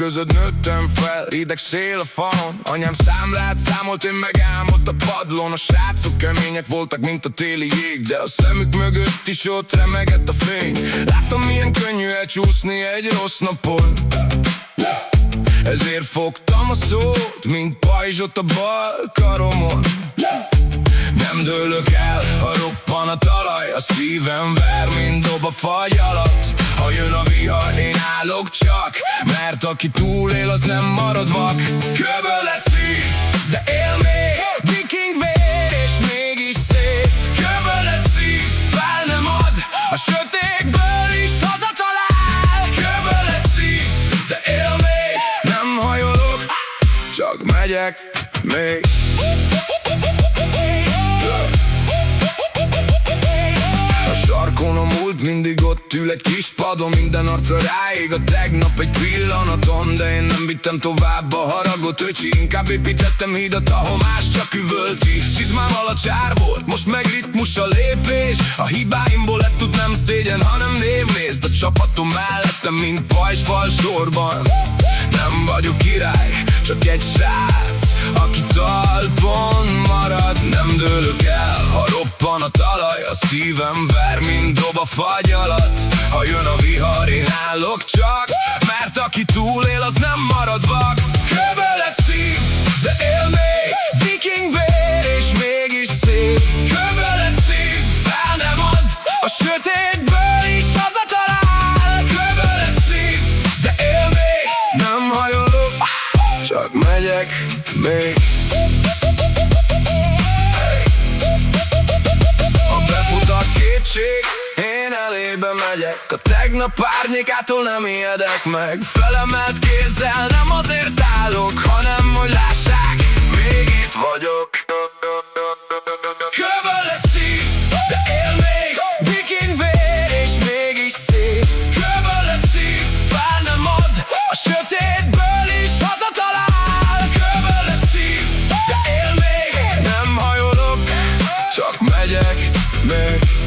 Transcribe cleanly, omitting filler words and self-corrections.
között nőttem fel, rideg szél a falon. Anyám számlát számolt, én meg álmodt a padlón. A srácok kemények voltak, mint a téli jég, de a szemük mögött is ott remegett a fény. Láttam, milyen könnyű elcsúszni egy rossz napon, ezért fogtam a szót, mint pajzsot a bal karomon. Nem dőlök el, ha roppan a talaj, a szívem ver, mint dob a fagy alatt. Ha jön a vihar, én állok csak, mert aki túlél, az nem marad vak. Köbölet szív, de él még, viking vér, és mégis szép. Köbölet szív, fel nem ad, a sötétből is hazatalál. Köbölet szív, de él még, nem hajolok, csak megyek még. A sarkon a múlt mindig ott ül egy kis padon, minden arcra ráég a tegnap egy pillanaton. De én nem vittem tovább a haragot, öcsi, inkább építettem hidat, ahol más csak üvölti. Csizmával a csár volt, most meg ritmus a lépés. A hibáimból lett tud nem szégyen, hanem névnézd. A csapatom mellettem, mint pajzsfal sorban. Nem vagyok király, csak egy srác, aki talpon marad. Nem dőlök el, ha roppan a talaj, a szívem ver, mint dob a fagy alatt. Ha jön a vihar, én állok csak, mert aki túlél, az nem marad vak. Köbölet szív, de él még, viking vér, és mégis szép. Köbölet szív, fel nem ad, a sötétből is hazatalál. Köbölet szív, de él még, nem hajolok, csak megyek még. Ha befut a kétség, én elébe megyek. A tegnap árnyékától nem ijedek meg. Felemelt kézzel nem azért állok, hanem hogy lássák, még itt vagyok. Köbölet szív, de él még, viking vér, és mégis szép. Köbölet szív, fel nem ad, a sötétből is hazatalál. Köbölet szív, de él még, nem hajolok, csak megyek még.